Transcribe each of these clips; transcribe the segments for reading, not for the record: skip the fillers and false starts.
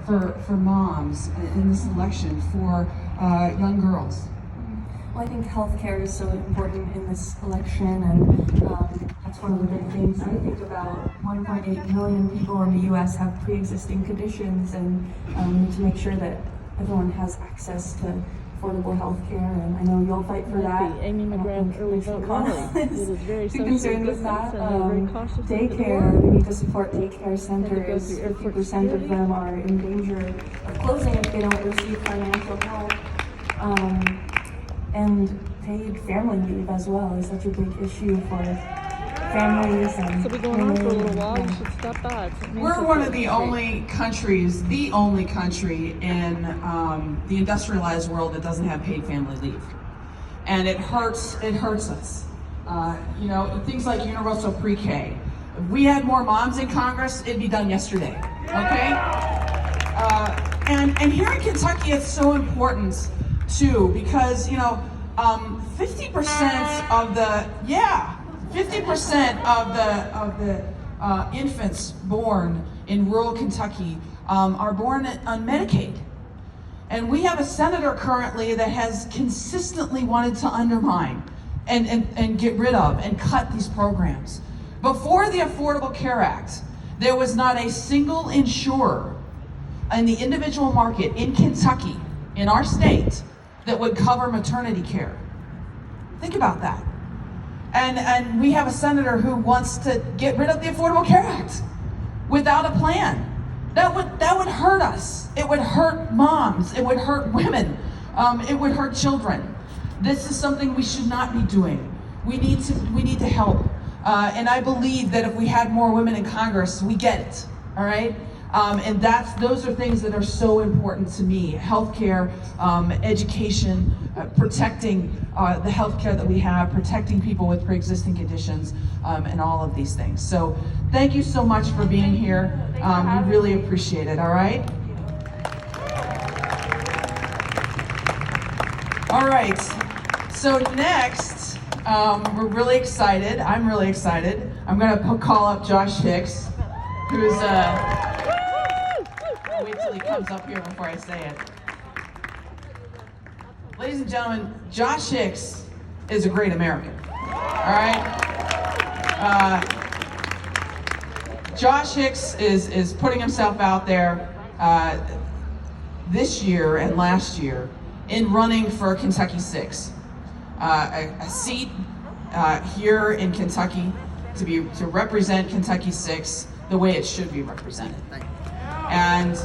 for moms in this election, for young girls? Well, I think healthcare is so important in this election, and that's one of the big things. I think about 1.8 million people in the U.S. have pre-existing conditions, and to make sure that everyone has access to affordable healthcare, and I know you'll fight for that. Amy McGrath early vote rally. It is very too concerned with that. Very cautious. Daycare, we need to support daycare centers. 50% of them are in danger of closing if they don't receive financial help. And paid family leave as well is such a big issue for families. And so we're going on for a little while. We should stop by. We're one of the only countries in the industrialized world that doesn't have paid family leave, and it hurts us. Things like universal pre-K. If we had more moms in Congress, it'd be done yesterday. Okay, and here in Kentucky, it's so important too, because 50% of the infants born in rural Kentucky are born on Medicaid. And we have a senator currently that has consistently wanted to undermine and get rid of and cut these programs. Before the Affordable Care Act, there was not a single insurer in the individual market in Kentucky, in our state, that would cover maternity care. Think about that. And we have a senator who wants to get rid of the Affordable Care Act without a plan. That would hurt us. It would hurt moms. It would hurt women. It would hurt children. This is something we should not be doing. We need to help. And I believe that if we had more women in Congress, we get it. All right. And those are things that are so important to me. Healthcare, education, protecting the healthcare that we have, protecting people with pre-existing conditions, and all of these things. So thank you so much for being here. We really appreciate it, all right? All right, so next, we're really excited. I'm really excited. I'm gonna call up Josh Hicks, who's wait till he comes up here before I say it. Ladies and gentlemen, Josh Hicks is a great American. All right? Josh Hicks is putting himself out there this year and last year in running for Kentucky 6, a seat here in Kentucky to represent Kentucky 6 the way it should be represented. And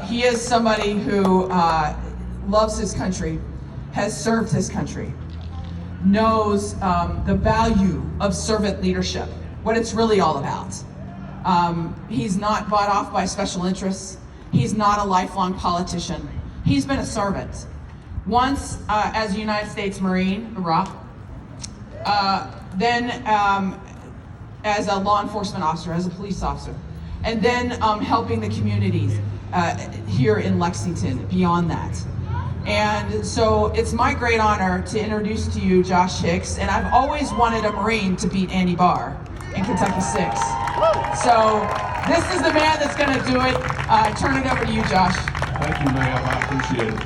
he is somebody who loves his country, has served his country, knows the value of servant leadership, what it's really all about. He's not bought off by special interests. He's not a lifelong politician. He's been a servant. Once as a United States Marine, Iraq, then as a law enforcement officer, as a police officer, and then helping the communities here in Lexington beyond that. And so it's my great honor to introduce to you Josh Hicks, and I've always wanted a Marine to beat Andy Barr in Kentucky 6. So this is the man that's gonna do it. Turn it over to you, Josh. Thank you, ma'am, I appreciate it.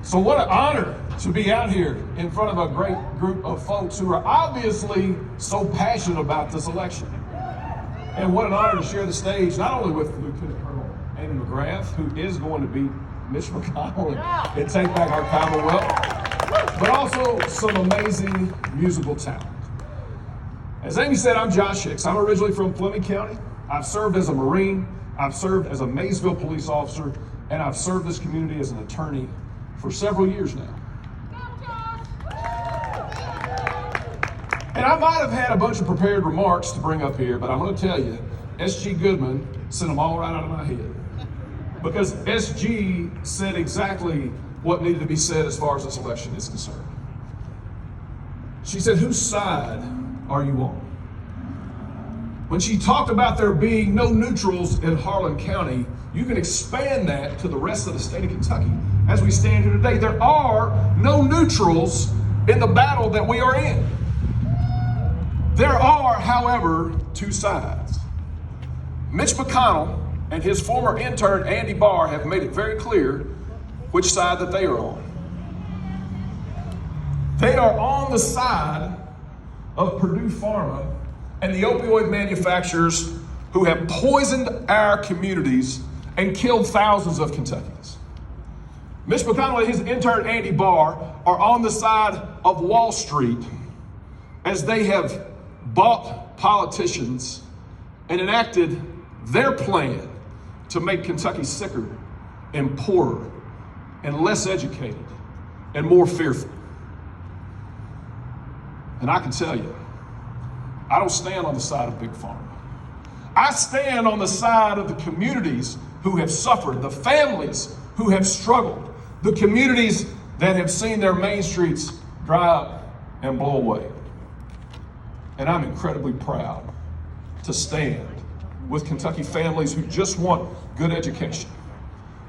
So what an honor to be out here in front of a great group of folks who are obviously so passionate about this election. And what an honor to share the stage, not only with Lieutenant Colonel Amy McGrath, who is going to beat Mitch McConnell and take back our Commonwealth, but also some amazing musical talent. As Amy said, I'm Josh Hicks. I'm originally from Fleming County. I've served as a Marine, I've served as a Maysville police officer, and I've served this community as an attorney for several years now. And I might have had a bunch of prepared remarks to bring up here, but I'm going to tell you, S.G. Goodman sent them all right out of my head. Because S.G. said exactly what needed to be said as far as this election is concerned. She said, whose side are you on? When she talked about there being no neutrals in Harlan County, you can expand that to the rest of the state of Kentucky. As we stand here today, there are no neutrals in the battle that we are in. There are, however, two sides. Mitch McConnell and his former intern, Andy Barr, have made it very clear which side that they are on. They are on the side of Purdue Pharma and the opioid manufacturers who have poisoned our communities and killed thousands of Kentuckians. Mitch McConnell and his intern Andy Barr are on the side of Wall Street as they have bought politicians and enacted their plan to make Kentucky sicker and poorer and less educated and more fearful. And I can tell you, I don't stand on the side of Big Pharma. I stand on the side of the communities who have suffered, the families who have struggled, the communities that have seen their main streets dry up and blow away. And I'm incredibly proud to stand with Kentucky families who just want good education,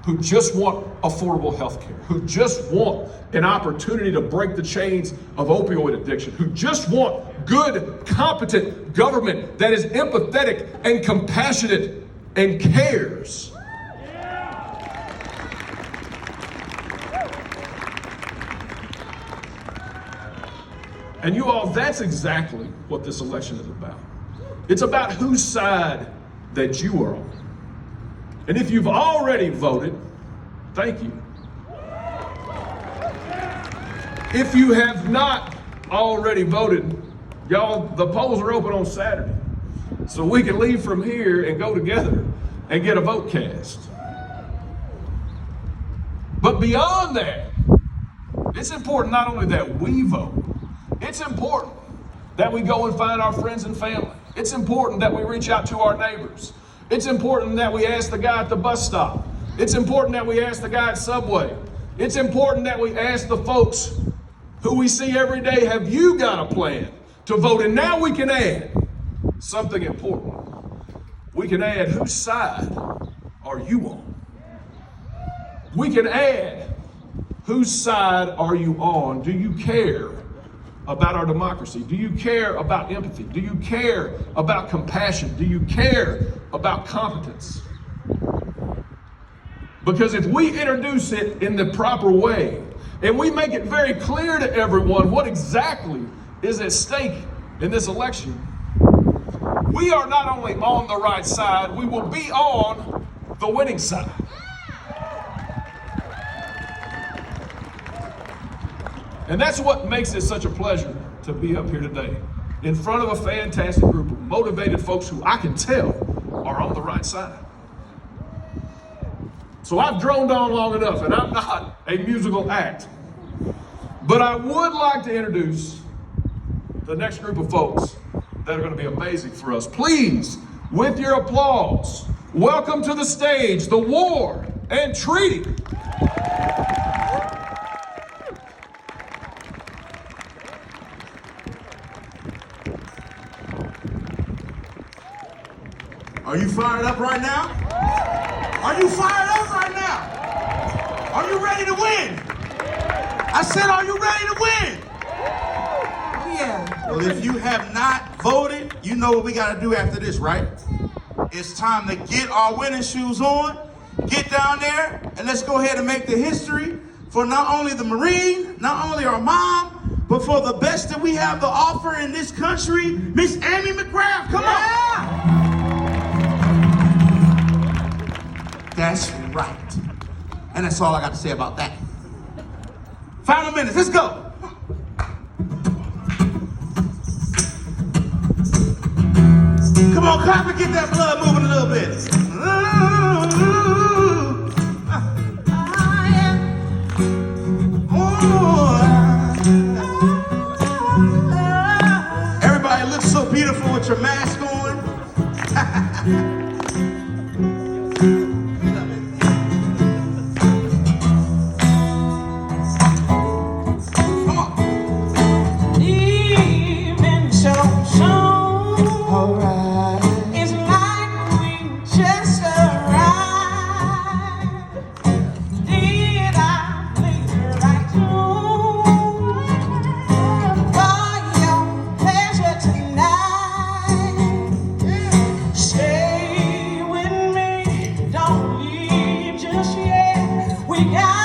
who just want affordable health care, who just want an opportunity to break the chains of opioid addiction, who just want good, competent government that is empathetic and compassionate and cares. And you all, that's exactly what this election is about. It's about whose side that you are on. And if you've already voted, thank you. If you have not already voted, y'all, the polls are open on Saturday. So we can leave from here and go together and get a vote cast. But beyond that, it's important not only that we vote, it's important that we go and find our friends and family. It's important that we reach out to our neighbors. It's important that we ask the guy at the bus stop. It's important that we ask the guy at Subway. It's important that we ask the folks who we see every day, have you got a plan to vote? And now we can add something important. We can add, whose side are you on? We can add, whose side are you on? Do you care about our democracy? Do you care about empathy? Do you care about compassion? Do you care about competence? Because if we introduce it in the proper way, and we make it very clear to everyone what exactly is at stake in this election, we are not only on the right side, we will be on the winning side. And that's what makes it such a pleasure to be up here today in front of a fantastic group of motivated folks who I can tell are on the right side. So I've droned on long enough, and I'm not a musical act. But I would like to introduce the next group of folks that are going to be amazing for us. Please, with your applause, welcome to the stage the War and Treaty. Are you fired up right now? Are you fired up right now? Are you ready to win? I said, are you ready to win? Yeah. Well, if you have not voted, you know what we got to do after this, right? It's time to get our winning shoes on, get down there, and let's go ahead and make the history for not only the Marine, not only our mom, but for the best that we have to offer in this country, Miss Amy McGrath. Come on! That's right. And that's all I got to say about that. Final minutes, let's go. Come on, clap and get that blood moving a little bit. Everybody looks so beautiful with your mask on. we got